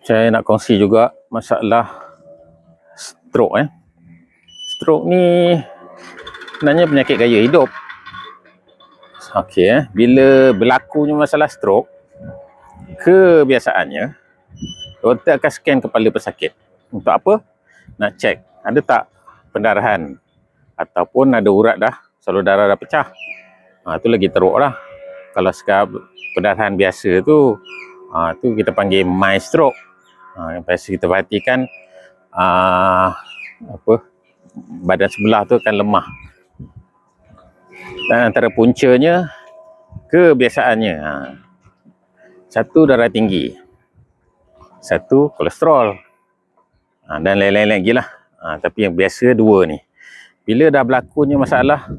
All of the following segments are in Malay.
Saya nak kongsi juga masalah stroke. Stroke ni sebenarnya penyakit gaya hidup. Okey, bila berlakunya masalah stroke, kebiasaannya doktor akan scan kepala pesakit. Untuk apa? Nak cek ada tak pendarahan ataupun ada urat dah, salur darah dah pecah. Tu lagi teruk lah. Kalau sekarang pendarahan biasa tu, tu kita panggil mild stroke. Yang biasa kita perhatikan badan sebelah tu akan lemah. Dan antara puncanya kebiasaannya, satu darah tinggi, satu kolesterol, dan lain-lain lagi lah. Tapi yang biasa dua ni. Bila dah berlakunya masalah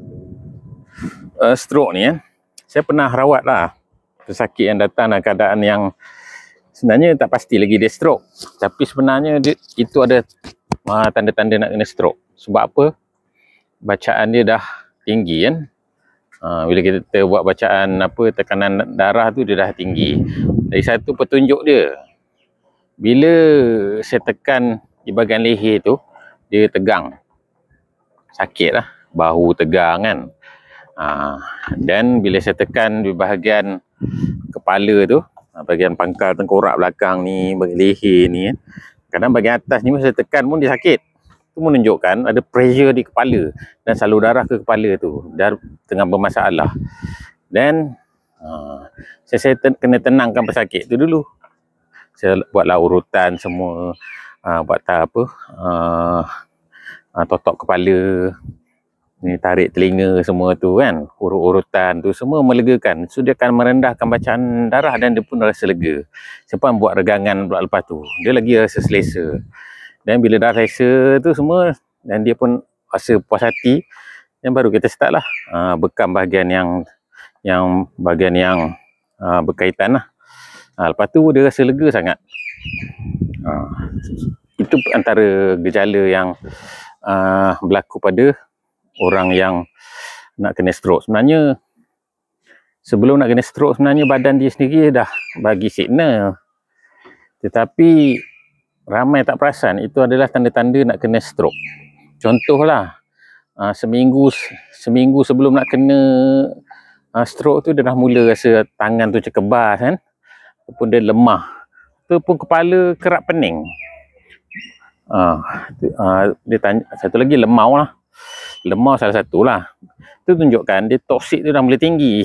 stroke ni, saya pernah rawat lah pesakit yang datang dalam keadaan yang sebenarnya tak pasti lagi dia stroke, tapi sebenarnya itu ada tanda-tanda nak kena stroke. Sebab apa? Bacaan dia dah tinggi kan. Bila kita buat bacaan tekanan darah tu dia dah tinggi. Dari satu petunjuk dia, bila saya tekan di bahagian leher tu, dia tegang, sakit lah, bahu tegang kan. Dan bila saya tekan di bahagian kepala tu, bahagian pangkal tengkorak belakang ni, bahagian leher ni kan, kadang bahagian atas ni saya tekan pun dia sakit. Itu menunjukkan ada pressure di kepala dan salur darah ke kepala tu dah tengah bermasalah. Dan saya kena tenangkan pesakit tu dulu. Saya buatlah urutan semua, buat totok kepala ni, tarik telinga semua tu kan, urutan tu semua melegakan. So dia akan merendahkan bacaan darah dan dia pun rasa lega. Siapa buat regangan pula lepas tu, dia lagi rasa selesa. Dan bila dah selesa tu semua dan dia pun rasa puas hati, dan baru kita start lah bekam bahagian yang berkaitan lah. Lepas tu dia rasa lega sangat. Itu antara gejala yang berlaku pada orang yang nak kena stroke. Sebenarnya sebelum nak kena stroke, sebenarnya badan dia sendiri dah bagi signal, tetapi ramai tak perasan itu adalah tanda-tanda nak kena stroke. Contohlah, seminggu sebelum nak kena stroke tu dia dah mula rasa tangan tu cekebas kan, ataupun dia lemah, ataupun kepala kerap pening. Dia tanya, satu lagi lemau lah. Lemau salah satu lah. Itu tunjukkan dia toksik tu dah mula tinggi.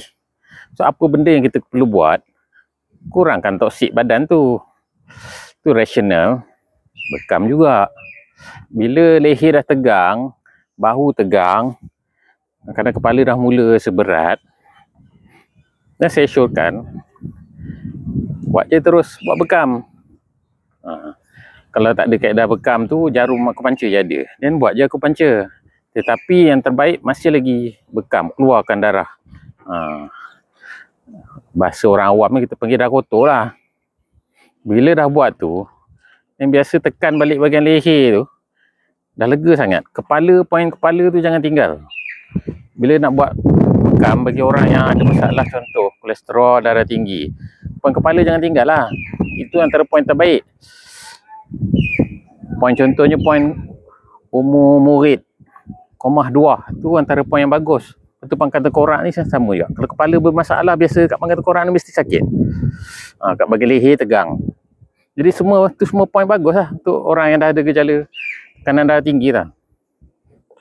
So apa benda yang kita perlu buat? Kurangkan toksik badan tu. Itu rasional. Bekam juga. Bila leher dah tegang, bahu tegang, kadang kepala dah mula seberat, dan saya syorkan buat je terus, buat bekam. Kalau tak ada kaedah bekam tu, jarum akupuncture je ada, dan buat je akupuncture. Tetapi yang terbaik masih lagi bekam, keluarkan darah. Bahasa orang awam kita panggil darah kotor lah. Bila dah buat tu, yang biasa tekan balik bahagian leher tu, dah lega sangat. Poin kepala tu jangan tinggal. Bila nak buat bekam bagi orang yang ada masalah, contoh kolesterol, darah tinggi, poin kepala jangan tinggal lah. Itu antara poin terbaik. Poin contohnya poin umur murid, komah 2, tu antara poin yang bagus. Lepas tu pangkal tengkorak ni sama juga. Kalau kepala bermasalah, biasa kat pangkal tengkorak ni mesti sakit. Kat bahagian leher tegang. Jadi semua poin bagus lah untuk orang yang dah ada gejala tekanan darah tinggi lah.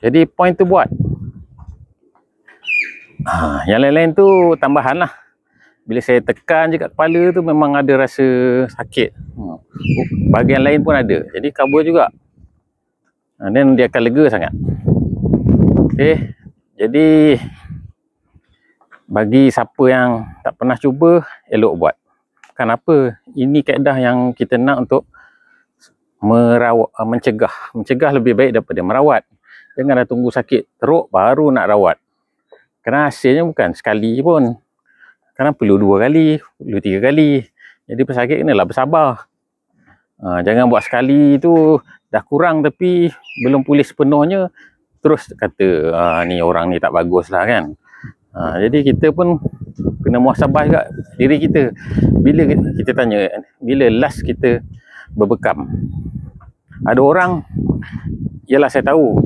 Jadi poin tu buat. Yang lain-lain tu tambahan lah. Bila saya tekan je kat kepala tu memang ada rasa sakit. Bahagian lain pun ada. Jadi cover juga. Dan dia akan lega sangat. Okay. Jadi bagi siapa yang tak pernah cuba, elok buat. Kenapa? Ini kaedah yang kita nak untuk mencegah. Mencegah lebih baik daripada merawat. Janganlah tunggu sakit teruk baru nak rawat. Kerana hasilnya bukan sekali pun. Kadang perlu 2 kali, perlu 3 kali. Jadi pesakit kenalah bersabar. Jangan buat sekali tu dah kurang tapi belum pulih sepenuhnya, terus kata ni orang ni tak bagus lah kan. Jadi kita pun kena muhasabah juga diri kita. Bila kita tanya, bila last kita berbekam. Ada orang, ialah saya tahu,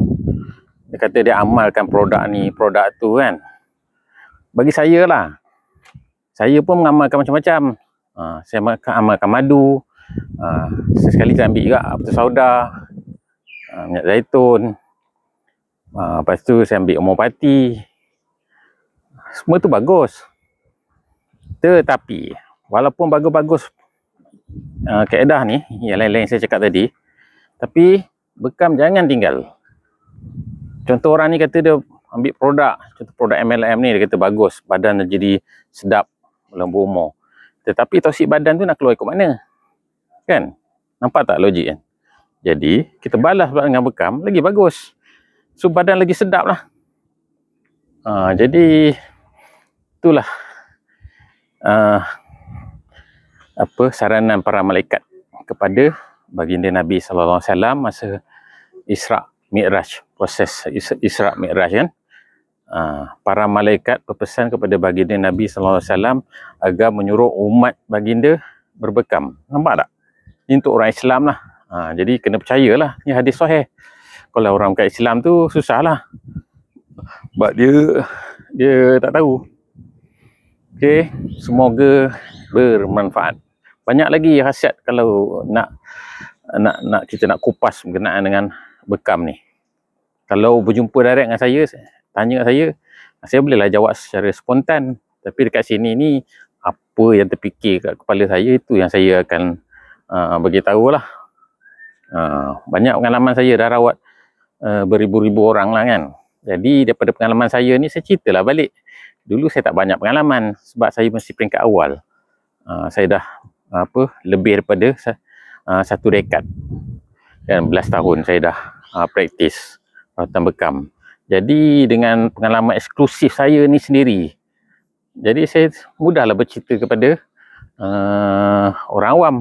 dia kata dia amalkan produk ni, produk tu kan. Bagi saya lah, saya pun mengamalkan macam-macam. Saya amalkan madu, sesekali saya ambil juga apel sauda, minyak zaitun, lepas tu saya ambil homopati. Semua tu bagus. Tetapi walaupun bagus-bagus kaedah ni, yang lain-lain saya cakap tadi, tapi bekam jangan tinggal. Contoh orang ni kata dia ambil produk, contoh produk MLM ni, dia kata bagus, badan jadi sedap lembu umur. Tetapi toksik badan tu nak keluar ikut mana? Kan? Nampak tak logik kan? Jadi kita balas dengan bekam lagi bagus. So badan lagi sedap lah. Jadi itulah saranan para malaikat kepada baginda Nabi SAW masa Isra' Mi'raj, proses Isra' Mi'raj kan. Para malaikat berpesan kepada baginda Nabi SAW agar menyuruh umat baginda berbekam. Nampak tak? Ini untuk orang Islam lah. Jadi kena percayalah, ni hadis sahih. Kalau orang bukan Islam tu susahlah. Sebab dia tak tahu. Okey, semoga bermanfaat. Banyak lagi khasiat kalau kita nak kupas berkenaan dengan bekam ni. Kalau berjumpa direct dengan saya, tanya saya bolehlah jawab secara spontan. Tapi dekat sini ni, apa yang terfikir kat kepala saya, itu yang saya akan beritahu lah. Banyak pengalaman saya dah rawat beribu-ribu orang lah kan. Jadi daripada pengalaman saya ni, saya ceritalah balik. Dulu saya tak banyak pengalaman sebab saya mesti peringkat awal. Saya dah lebih daripada 1 dekad. Kan, belas tahun saya dah praktis rawatan bekam. Jadi dengan pengalaman eksklusif saya ni sendiri, jadi saya mudahlah bercerita kepada orang awam.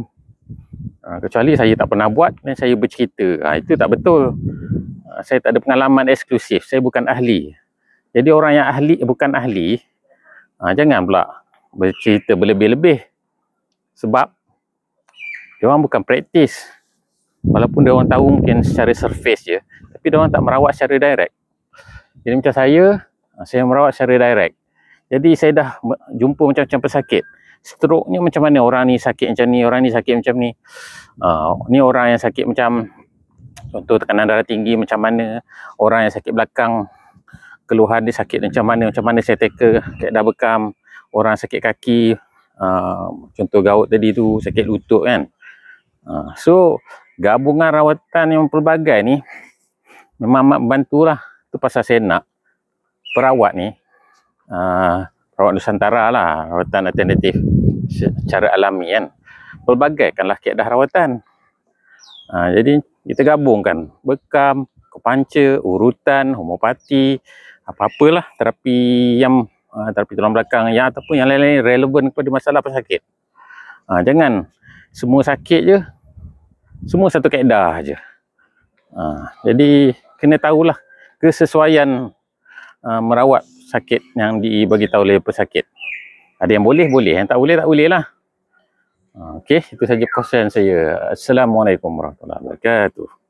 Kecuali saya tak pernah buat dan saya bercerita. Itu tak betul. Saya tak ada pengalaman eksklusif. Saya bukan ahli. Jadi orang yang ahli bukan ahli, jangan pula bercerita berlebih-lebih. Sebab dia orang bukan praktis. Walaupun dia orang tahu mungkin secara surface je, tapi dia orang tak merawat secara direct. Jadi macam saya merawat secara direct. Jadi saya dah jumpa macam-macam pesakit. Stroke ni macam mana, orang ni sakit macam ni, orang ni sakit macam ni. Ni orang yang sakit macam, contoh tekanan darah tinggi macam mana, orang yang sakit belakang, keluhan dia sakit macam mana saya teka kaedah bekam. Orang sakit kaki, contoh gout tadi tu, sakit lutut kan. So gabungan rawatan yang pelbagai ni memang amat membantulah. Itu pasal saya nak perawat ni, perawat Nusantara lah, rawatan alternatif secara alami kan, pelbagaikanlah kaedah rawatan. Jadi kita gabungkan bekam, akupuntur, urutan, homopati, apa-apalah terapi terapi tulang belakang yang ataupun yang lain-lain relevan kepada masalah pesakit. Jangan semua sakit je, semua satu kaedah je. Jadi kena tahulah kesesuaian merawat sakit yang dibagi tahu oleh pesakit. Ada yang boleh, yang tak boleh lah. Okey, itu saja perkongsian saya. Assalamualaikum warahmatullahi wabarakatuh.